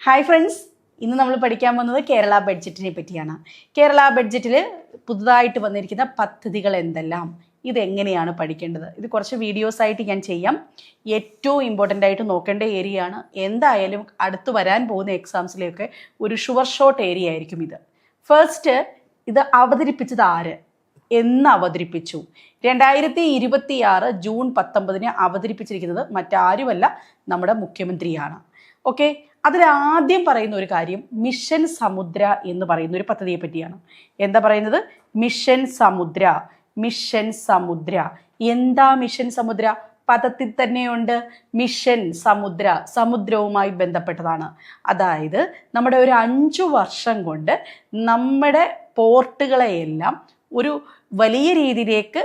Hi friends, ഇന്ന് നമ്മൾ പഠിക്കാൻ പോകുന്നത് കേരള ബഡ്ജറ്റിനെ പറ്റിയാണ്. കേരള ബഡ്ജറ്റിൽ പുതുതായിട്ട് വന്നിരിക്കുന്ന പദ്ധതികൾ എന്തെല്ലാം, ഇതെങ്ങനെയാണ് പഠിക്കേണ്ടത്, ഇത് കുറച്ച് വീഡിയോസായിട്ട് ഞാൻ ചെയ്യാം. ഏറ്റവും ഇമ്പോർട്ടൻ്റ് ആയിട്ട് നോക്കേണ്ട ഏരിയ ആണ്. എന്തായാലും അടുത്ത് വരാൻ പോകുന്ന എക്സാംസിലെയൊക്കെ ഒരു ഷുവർ ഷോട്ട് ഏരിയ ആയിരിക്കും ഇത്. ഫസ്റ്റ്, ഇത് അവതരിപ്പിച്ചത് ആര്, എന്ന് അവതരിപ്പിച്ചു? 2026 ജൂൺ 19 അവതരിപ്പിച്ചിരിക്കുന്നത് മറ്റാരുമല്ല, നമ്മുടെ മുഖ്യമന്ത്രിയാണ്. ഓക്കെ, അതിലാദ്യം പറയുന്ന ഒരു കാര്യം മിഷൻ സമുദ്ര എന്ന് പറയുന്ന ഒരു പദ്ധതിയെ പറ്റിയാണ്. എന്താ പറയുന്നത്? മിഷൻ സമുദ്ര. മിഷൻ സമുദ്ര എന്താ? മിഷൻ സമുദ്ര പദത്തിൽ തന്നെയുണ്ട്. മിഷൻ സമുദ്ര സമുദ്രവുമായി ബന്ധപ്പെട്ടതാണ്. അതായത് നമ്മുടെ ഒരു 5 വർഷം കൊണ്ട് നമ്മുടെ പോർട്ടുകളെയെല്ലാം ഒരു വലിയ രീതിയിലേക്ക്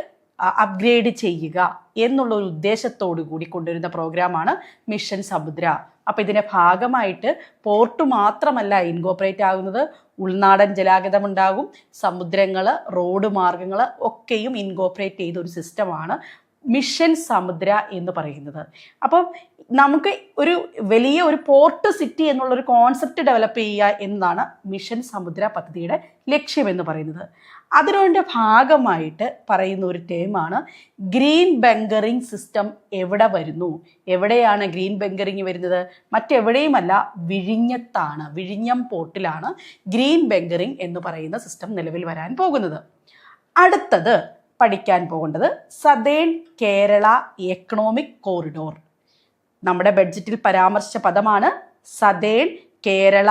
അപ്ഗ്രേഡ് ചെയ്യുക എന്നുള്ള ഒരു ഉദ്ദേശത്തോടു കൂടി കൊണ്ടുവരുന്ന പ്രോഗ്രാമാണ് മിഷൻ സമുദ്ര. അപ്പം ഇതിൻ്റെ ഭാഗമായിട്ട് പോർട്ട് മാത്രമല്ല ഇൻകോപ്പറേറ്റ് ആകുന്നത്, ഉൾനാടൻ ജലാഗതം ഉണ്ടാകും, സമുദ്രങ്ങൾ, റോഡ് മാർഗങ്ങൾ ഒക്കെയും ഇൻകോപ്പറേറ്റ് ചെയ്ത ഒരു സിസ്റ്റമാണ് മിഷൻ സമുദ്ര എന്ന് പറയുന്നത്. അപ്പം നമുക്ക് ഒരു വലിയ ഒരു പോർട്ട് സിറ്റി എന്നുള്ളൊരു കോൺസെപ്റ്റ് ഡെവലപ്പ് ചെയ്യുക എന്നതാണ് മിഷൻ സമുദ്ര പദ്ധതിയുടെ ലക്ഷ്യം എന്ന് പറയുന്നത്. അതിൻ്റെ ഭാഗമായിട്ട് പറയുന്ന ഒരു ടേമാണ് ഗ്രീൻ ബങ്കറിംഗ് സിസ്റ്റം. എവിടെ വരുന്നു? എവിടെയാണ് ഗ്രീൻ ബങ്കറിംഗ് വരുന്നത്? മറ്റെവിടെയുമല്ല, വിഴിഞ്ഞത്താണ്. വിഴിഞ്ഞം പോർട്ടിലാണ് ഗ്രീൻ ബങ്കറിംഗ് എന്ന് പറയുന്ന സിസ്റ്റം നിലവിൽ വരാൻ പോകുന്നത്. അടുത്തത് പഠിക്കാൻ പോകേണ്ടത് സതേൺ കേരള എക്കണോമിക് കോറിഡോർ. നമ്മുടെ ബഡ്ജറ്റിൽ പരാമർശിച്ച പദമാണ് സതേൺ കേരള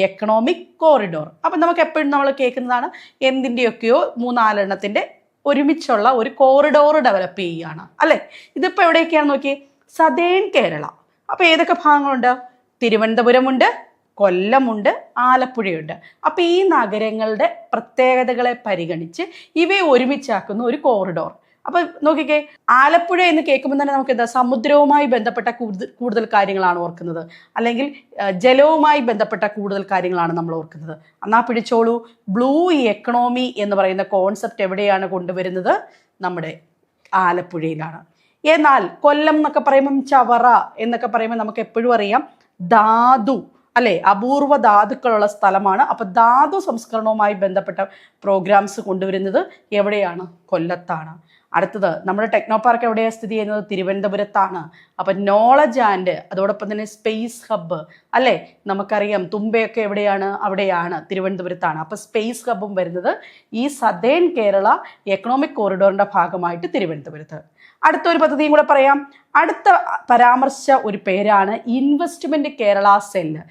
എക്കണോമിക് കോറിഡോർ. അപ്പം നമുക്ക് എപ്പോഴും നമ്മൾ കേൾക്കുന്നതാണ് എന്തിൻ്റെയൊക്കെയോ 3-4 എണ്ണത്തിൻ്റെ ഒരുമിച്ചുള്ള ഒരു കോറിഡോർ ഡെവലപ്പ് ചെയ്യുകയാണ്, അല്ലേ? ഇതിപ്പോൾ എവിടെയൊക്കെയാണ് നോക്കി, സതേൺ കേരള. അപ്പോൾ ഏതൊക്കെ ഭാഗങ്ങളുണ്ട്? തിരുവനന്തപുരമുണ്ട്, കൊല്ലമുണ്ട്, ആലപ്പുഴയുണ്ട്. അപ്പോൾ ഈ നഗരങ്ങളുടെ പ്രത്യേകതകളെ പരിഗണിച്ച് ഇവയെ ഒരുമിച്ചാക്കുന്ന ഒരു കോറിഡോർ. അപ്പോൾ നോക്കിക്കേ, ആലപ്പുഴ എന്ന് കേൾക്കുമ്പോൾ തന്നെ നമുക്ക് എന്താ, സമുദ്രവുമായി ബന്ധപ്പെട്ട കൂടുതൽ കാര്യങ്ങളാണ് ഓർക്കുന്നത്, അല്ലെങ്കിൽ ജലവുമായി ബന്ധപ്പെട്ട കൂടുതൽ കാര്യങ്ങളാണ് നമ്മൾ ഓർക്കുന്നത്. എന്നാൽ പിടിച്ചോളൂ, ബ്ലൂ എക്കണോമി എന്ന് പറയുന്ന കോൺസെപ്റ്റ് എവിടെയാണ് കൊണ്ടുവരുന്നത്? നമ്മുടെ ആലപ്പുഴയിലാണ്. എന്നാൽ കൊല്ലം എന്നൊക്കെ പറയുമ്പം ചവറ എന്നൊക്കെ പറയുമ്പോൾ നമുക്ക് എപ്പോഴും അറിയാം ധാതു, അല്ലെ? അപൂർവ ധാതുക്കളുള്ള സ്ഥലമാണ്. അപ്പം ധാതു സംസ്കരണവുമായി ബന്ധപ്പെട്ട പ്രോഗ്രാംസ് കൊണ്ടുവരുന്നത് എവിടെയാണ്? കൊല്ലത്താണ്. അടുത്തത് നമ്മുടെ ടെക്നോ പാർക്ക് എവിടെയാണ് സ്ഥിതി ചെയ്യുന്നത്? തിരുവനന്തപുരത്താണ്. അപ്പം നോളജ് ആൻഡ് അതോടൊപ്പം തന്നെ സ്പേസ് ഹബ്ബ്, അല്ലേ? നമുക്കറിയാം തുമ്പയൊക്കെ എവിടെയാണ്? അവിടെയാണ്, തിരുവനന്തപുരത്താണ്. അപ്പം സ്പേസ് ഹബ്ബും വരുന്നത് ഈ സതേൺ കേരള എക്കണോമിക് കോറിഡോറിൻ്റെ ഭാഗമായിട്ട് തിരുവനന്തപുരത്ത്. അടുത്തൊരു പദ്ധതിയും കൂടെ പറയാം. അടുത്ത പരാമർശിച്ച ഒരു പേരാണ് ഇൻവെസ്റ്റ്മെന്റ് കേരള സെല്ല്.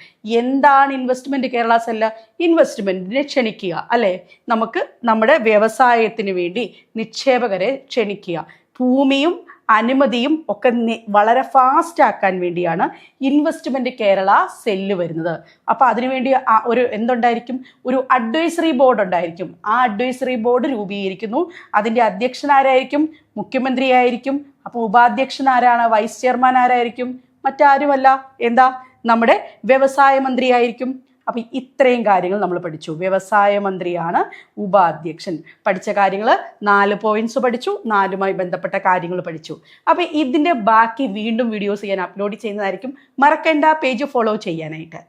എന്താണ് ഇൻവെസ്റ്റ്മെന്റ് കേരള സെല്ല്? ഇൻവെസ്റ്റ്മെന്റിനെ ക്ഷണിക്കുക, അല്ലെ? നമുക്ക് നമ്മുടെ വ്യവസായത്തിന് വേണ്ടി നിക്ഷേപകരെ ക്ഷണിക്കുക. ഭൂമിയും അനുമതിയും ഒക്കെ വളരെ ഫാസ്റ്റ് ആക്കാൻ വേണ്ടിയാണ് ഇൻവെസ്റ്റ്മെന്റ് കേരള സെല്ല് വരുന്നത്. അപ്പോൾ അതിനുവേണ്ടി ഒരു എന്തുണ്ടായിരിക്കും? ഒരു അഡ്വൈസറി ബോർഡ് ഉണ്ടായിരിക്കും. ആ അഡ്വൈസറി ബോർഡ് രൂപീകരിക്കുന്നു. അതിൻ്റെ അധ്യക്ഷനാരായിരിക്കും? മുഖ്യമന്ത്രി ആയിരിക്കും. അപ്പോൾ ഉപാധ്യക്ഷൻ ആരാണ്? വൈസ് ചെയർമാൻ ആരായിരിക്കും? മറ്റാരുമല്ല, എന്താ, നമ്മുടെ വ്യവസായ മന്ത്രി ആയിരിക്കും. അപ്പം ഇത്രയും കാര്യങ്ങൾ നമ്മൾ പഠിച്ചു. വ്യവസായ മന്ത്രിയാണ് ഉപാധ്യക്ഷൻ. പഠിച്ച കാര്യങ്ങൾ 4 പോയിന്റ്സ് പഠിച്ചു, 4മായി ബന്ധപ്പെട്ട കാര്യങ്ങൾ പഠിച്ചു. അപ്പം ഇതിൻ്റെ ബാക്കി വീണ്ടും വീഡിയോസ് ഞാൻ അപ്ലോഡ് ചെയ്യുന്നതായിരിക്കും. മറക്കേണ്ട പേജ് ഫോളോ ചെയ്യാനായിട്ട്.